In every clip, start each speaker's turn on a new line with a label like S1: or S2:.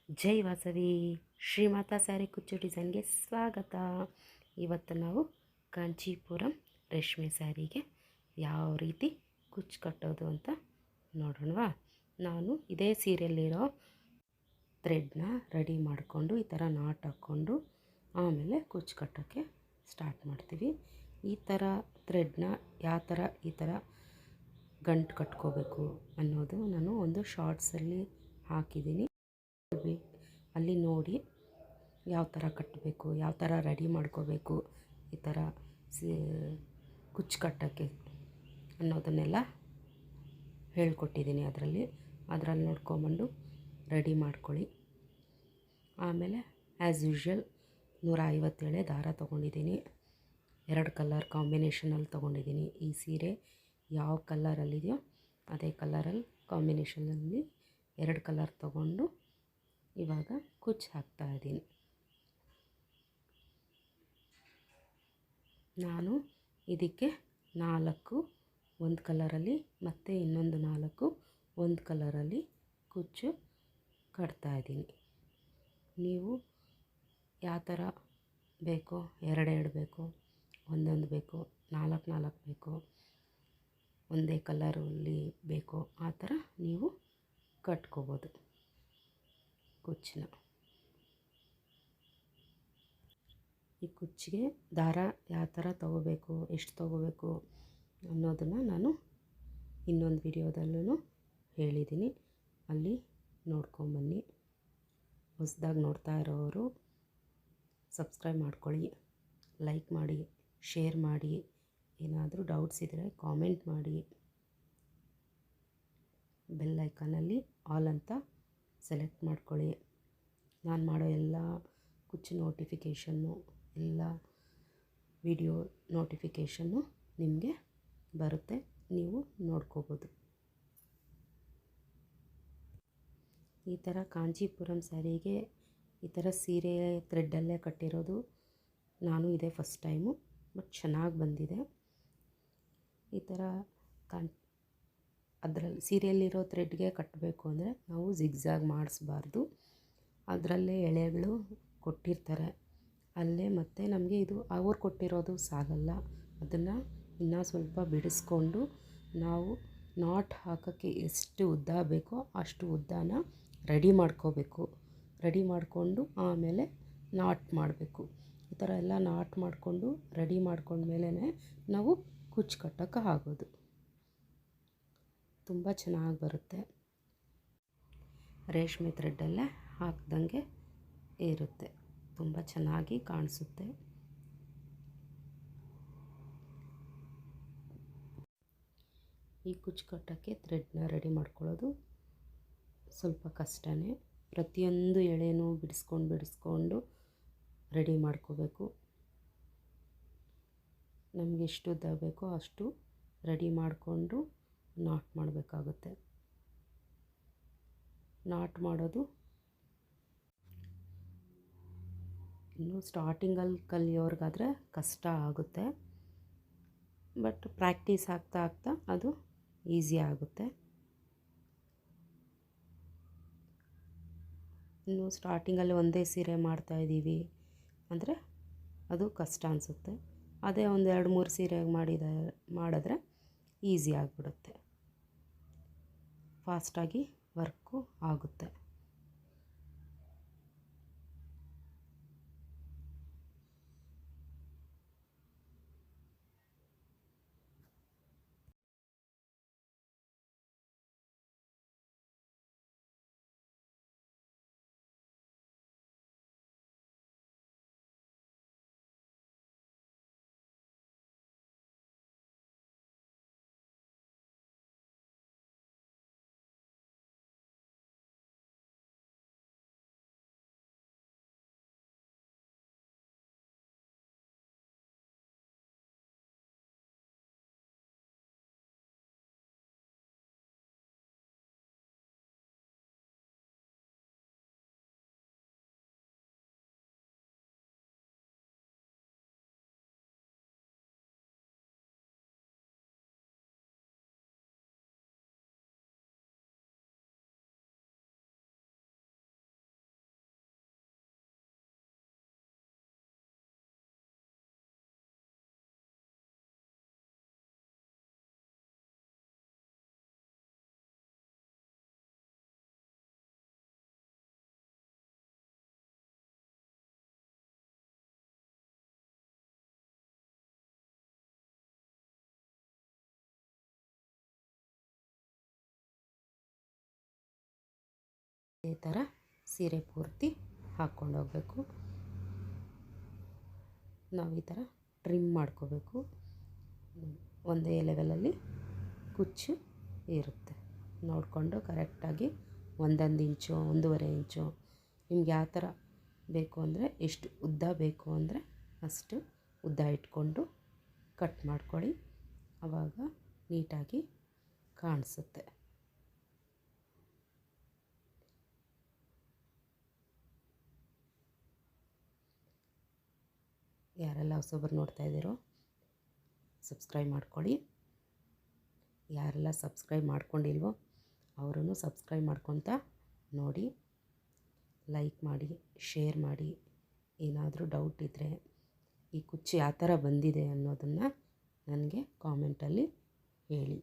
S1: ಜೈ ವಾಸವಿ ಶ್ರೀಮಾತಾ ಸ್ಯಾರಿ ಕುಚ್ಚು ಡಿಸೈನ್ಗೆ ಸ್ವಾಗತ. ಇವತ್ತು ನಾವು ಕಾಂಚೀಪುರಂ ರೇಷ್ಮೆ ಸ್ಯಾರಿಗೆ ಯಾವ ರೀತಿ ಕುಚ್ಚು ಕಟ್ಟೋದು ಅಂತ ನೋಡೋಣವಾ. ನಾನು ಇದೇ ಸೀರೆಯಲ್ಲಿರೋ ಥ್ರೆಡ್ನ ರೆಡಿ ಮಾಡಿಕೊಂಡು ಈ ಥರ ನಾಟ್ ಹಾಕ್ಕೊಂಡು ಆಮೇಲೆ ಕುಚ್ಚು ಕಟ್ಟೋಕ್ಕೆ ಸ್ಟಾರ್ಟ್ ಮಾಡ್ತೀವಿ. ಈ ಥರ ಥ್ರೆಡ್ನ ಯಾವ ಥರ ಈ ಥರ ಗಂಟು ಕಟ್ಕೋಬೇಕು ಅನ್ನೋದು ನಾನು ಒಂದು ಶಾರ್ಟ್ಸಲ್ಲಿ ಹಾಕಿದ್ದೀನಿ. ಅಲ್ಲಿ ನೋಡಿ ಯಾವ ಥರ ಕಟ್ಟಬೇಕು, ಯಾವ ಥರ ರೆಡಿ ಮಾಡ್ಕೋಬೇಕು, ಈ ಥರ ಕುಚ್ಚು ಕಟ್ಟೋಕ್ಕೆ ಅನ್ನೋದನ್ನೆಲ್ಲ ಹೇಳ್ಕೊಟ್ಟಿದ್ದೀನಿ. ಅದರಲ್ಲಿ ನೋಡ್ಕೊಂಬಂದು ರೆಡಿ ಮಾಡ್ಕೊಳ್ಳಿ. ಆಮೇಲೆ ಆ್ಯಸ್ ಯೂಶ್ವಲ್ 157 ದಾರ ತೊಗೊಂಡಿದ್ದೀನಿ. 2 ಕಲರ್ ಕಾಂಬಿನೇಷನಲ್ಲಿ ತೊಗೊಂಡಿದ್ದೀನಿ. ಈ ಸೀರೆ ಯಾವ ಕಲರಲ್ಲಿದೆಯೋ ಅದೇ ಕಲರಲ್ಲಿ ಕಾಂಬಿನೇಷನಲ್ಲಿ 2 ಕಲರ್ ತೊಗೊಂಡು ಇವಾಗ ಕುಚ್ಚು ಹಾಕ್ತಾಯಿದ್ದೀನಿ. ನಾನು ಇದಕ್ಕೆ 4 ಒಂದು ಕಲರಲ್ಲಿ ಮತ್ತು ಇನ್ನೊಂದು 4 ಒಂದು ಕಲರಲ್ಲಿ ಕುಚ್ಚು ಕಟ್ತಾಯಿದ್ದೀನಿ. ನೀವು ಯಾವ ಥರ ಬೇಕೋ 2 ಬೇಕೋ, ಒಂದೊಂದು ಬೇಕೋ, 4 ಬೇಕೋ, ಒಂದೇ ಕಲರಲ್ಲಿ ಬೇಕೋ ಆ ಥರ ನೀವು ಕಟ್ಕೋಬೋದು ಕುಚ್ಚನ್ನ. ಈ ಕುಚ್ಚಿಗೆ ದಾರ ಯಾವ ಥರ ತೊಗೋಬೇಕು, ಎಷ್ಟು ತೊಗೋಬೇಕು ಅನ್ನೋದನ್ನು ನಾನು ಇನ್ನೊಂದು ವಿಡಿಯೋದಲ್ಲೂ ಹೇಳಿದ್ದೀನಿ. ಅಲ್ಲಿ ನೋಡ್ಕೊಂಬನ್ನಿ. ಹೊಸದಾಗಿ ನೋಡ್ತಾ ಇರೋರು ಸಬ್ಸ್ಕ್ರೈಬ್ ಮಾಡ್ಕೊಳ್ಳಿ, ಲೈಕ್ ಮಾಡಿ, ಶೇರ್ ಮಾಡಿ. ಏನಾದರೂ ಡೌಟ್ಸ್ ಇದ್ದರೆ ಕಾಮೆಂಟ್ ಮಾಡಿ. ಬೆಲ್ ಐಕಾನಲ್ಲಿ ಆಲ್ ಅಂತ ಸೆಲೆಕ್ಟ್ ಮಾಡ್ಕೊಳ್ಳಿ. ನಾನು ಮಾಡೋ ಎಲ್ಲ ಕುಚ್ಚು ನೋಟಿಫಿಕೇಷನ್ನು, ಎಲ್ಲ ವಿಡಿಯೋ ನೋಟಿಫಿಕೇಷನ್ನು ನಿಮಗೆ ಬರುತ್ತೆ, ನೀವು ನೋಡ್ಕೋಬೋದು. ಈ ಥರ ಕಾಂಚೀಪುರಂ ಸ್ಯಾರಿಗೆ ಈ ಥರ ಸೀರೆ ಥ್ರೆಡ್ಡಲ್ಲೇ ಕಟ್ಟಿರೋದು ನಾನು ಇದೇ ಫಸ್ಟ್ ಟೈಮು, ಬಟ್ ಚೆನ್ನಾಗಿ ಬಂದಿದೆ. ಈ ಥರ ಅದರಲ್ಲಿ ಸೀರೆಯಲ್ಲಿರೋ ಥ್ರೆಡ್ಗೆ ಕಟ್ಟಬೇಕು ಅಂದರೆ ನಾವು ಜಿಗ್ಜಾಗ್ ಮಾಡಿಸ್ಬಾರ್ದು. ಅದರಲ್ಲೇ ಎಳೆಗಳು ಕೊಟ್ಟಿರ್ತಾರೆ ಅಲ್ಲೇ, ಮತ್ತು ನಮಗೆ ಇದು ಅವ್ರು ಕೊಟ್ಟಿರೋದು ಸಾಗಲ್ಲ. ಅದನ್ನು ಇನ್ನೂ ಸ್ವಲ್ಪ ಬಿಡಿಸ್ಕೊಂಡು ನಾವು ನಾಟ್ ಹಾಕೋಕ್ಕೆ ಎಷ್ಟು ಉದ್ದ ಬೇಕೋ ಅಷ್ಟು ಉದ್ದನ ರೆಡಿ ಮಾಡ್ಕೋಬೇಕು. ರೆಡಿ ಮಾಡಿಕೊಂಡು ಆಮೇಲೆ ನಾಟ್ ಮಾಡಬೇಕು. ಈ ಥರ ಎಲ್ಲ ನಾಟ್ ಮಾಡಿಕೊಂಡು ರೆಡಿ ಮಾಡ್ಕೊಂಡ್ಮೇಲೆ ನಾವು ಕುಚ್ಚು ಕಟ್ಟೋಕ್ಕೆ ಆಗೋದು. ತುಂಬ ಚೆನ್ನಾಗಿ ಬರುತ್ತೆ. ರೇಷ್ಮೆ ಥ್ರೆಡ್ಡಲ್ಲೇ ಹಾಕ್ದಂಗೆ ಇರುತ್ತೆ, ತುಂಬ ಚೆನ್ನಾಗಿ ಕಾಣಿಸುತ್ತೆ. ಈ ಕುಚ್ಚು ಕಟ್ಟೋಕ್ಕೆ ಥ್ರೆಡ್ನ ರೆಡಿ ಮಾಡ್ಕೊಳ್ಳೋದು ಸ್ವಲ್ಪ ಕಷ್ಟನೇ. ಪ್ರತಿಯೊಂದು ಎಳೆನೂ ಬಿಡಿಸ್ಕೊಂಡು ರೆಡಿ ಮಾಡ್ಕೋಬೇಕು. ನಮಗೆ ಎಷ್ಟು ಉದ್ದ ಬೇಕೋ ಅಷ್ಟು ರೆಡಿ ಮಾಡಿಕೊಂಡು ನಾಟ್ ಮಾಡಬೇಕಾಗುತ್ತೆ. ನಾಟ್ ಮಾಡೋದು ಇನ್ನು ಸ್ಟಾರ್ಟಿಂಗಲ್ಲಿ ಕಲಿಯೋರ್ಗಾದರೆ ಕಷ್ಟ ಆಗುತ್ತೆ, ಬಟ್ ಪ್ರಾಕ್ಟೀಸ್ ಆಗ್ತಾ ಅದು ಈಸಿ ಆಗುತ್ತೆ. ಇನ್ನು ಸ್ಟಾರ್ಟಿಂಗಲ್ಲಿ ಒಂದೇ ಸೀರೆ ಮಾಡ್ತಾಯಿದ್ದೀವಿ ಅಂದರೆ ಅದು ಕಷ್ಟ ಅನಿಸುತ್ತೆ. ಅದೇ ಒಂದು 2-3 ಸೀರೆ ಮಾಡಿದ್ರೆ ಈಸಿ ಆಗಿಬಿಡುತ್ತೆ, ಫಾಸ್ಟಾಗಿ ವರ್ಕು ಆಗುತ್ತೆ. ಈ ಥರ ಸೀರೆ ಪೂರ್ತಿ ಹಾಕ್ಕೊಂಡು ಹೋಗಬೇಕು. ನಾವು ಈ ಥರ ಟ್ರಿಮ್ ಮಾಡ್ಕೋಬೇಕು. ಒಂದೇ ಲೆವೆಲಲ್ಲಿ ಕುಚ್ಚು ಇರುತ್ತೆ. ನೋಡಿಕೊಂಡು ಕರೆಕ್ಟಾಗಿ 1 ಇಂಚು 1.5 ಇಂಚು ನಿಮ್ಗೆ ಯಾವ ಥರ ಬೇಕು ಅಂದರೆ, ಎಷ್ಟು ಉದ್ದ ಬೇಕು ಅಂದರೆ ಅಷ್ಟು ಉದ್ದ ಇಟ್ಕೊಂಡು ಕಟ್ ಮಾಡ್ಕೊಳ್ಳಿ. ಆವಾಗ ನೀಟಾಗಿ ಕಾಣಿಸುತ್ತೆ. ಯಾರೆಲ್ಲ ಹೊಸಬರು ನೋಡ್ತಾ ಇದ್ದೀರೋ ಸಬ್ಸ್ಕ್ರೈಬ್ ಮಾಡ್ಕೊಳ್ಳಿ. ಯಾರೆಲ್ಲ ಸಬ್ಸ್ಕ್ರೈಬ್ ಮಾಡ್ಕೊಂಡಿಲ್ವೋ ಅವರೂ ಸಬ್ಸ್ಕ್ರೈಬ್ ಮಾಡ್ಕೊತ ನೋಡಿ, ಲೈಕ್ ಮಾಡಿ, ಶೇರ್ ಮಾಡಿ. ಏನಾದರೂ ಡೌಟ್ ಇದ್ದರೆ, ಈ ಕುಚ್ಚು ಯಾವ ಥರ ಬಂದಿದೆ ಅನ್ನೋದನ್ನು ನನಗೆ ಕಾಮೆಂಟಲ್ಲಿ ಹೇಳಿ.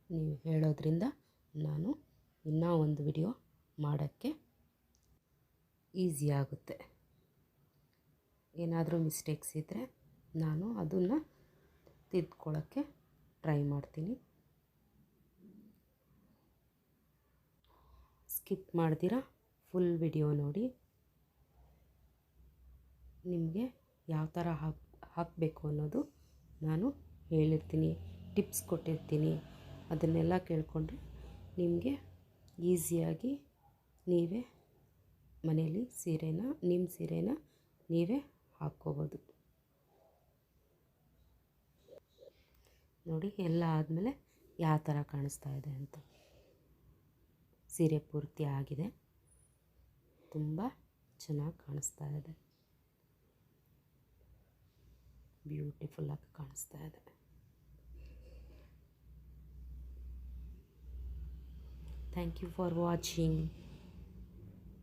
S1: ನೀವು ಹೇಳೋದ್ರಿಂದ ನಾನು ಇನ್ನೂ ಒಂದು ವಿಡಿಯೋ ಮಾಡೋಕ್ಕೆ ಈಸಿ ಆಗುತ್ತೆ. ಏನಾದರೂ ಮಿಸ್ಟೇಕ್ಸ್ ಇದ್ದರೆ ನಾನು ಅದನ್ನು ತಿದ್ಕೊಳ್ಳೋಕ್ಕೆ ಟ್ರೈ ಮಾಡ್ತೀನಿ. ಸ್ಕಿಪ್ ಮಾಡ್ದಿರ ಫುಲ್ ವಿಡಿಯೋ ನೋಡಿ. ನಿಮಗೆ ಯಾವ ಥರ ಹಾಕಬೇಕು ಅನ್ನೋದು ನಾನು ಹೇಳಿರ್ತೀನಿ, ಟಿಪ್ಸ್ ಕೊಟ್ಟಿರ್ತೀನಿ. ಅದನ್ನೆಲ್ಲ ಕೇಳಿಕೊಂಡ್ರೆ ನಿಮಗೆ ಈಸಿಯಾಗಿ ನೀವೇ ಮನೇಲಿ ನಿಮ್ಮ ಸೀರೆನ ನೀವೇ ಹಾಕ್ಕೋಬೋದು. ನೋಡಿ, ಎಲ್ಲ ಆದಮೇಲೆ ಯಾವ ಥರ ಕಾಣಿಸ್ತಾ ಇದೆ ಅಂತ. ಸೀರೆ ಪೂರ್ತಿ ಆಗಿದೆ, ತುಂಬ ಚೆನ್ನಾಗಿ ಕಾಣಿಸ್ತಾ ಇದೆ, ಬ್ಯೂಟಿಫುಲ್ಲಾಗಿ ಕಾಣಿಸ್ತಾ ಇದೆ. Thank you for watching.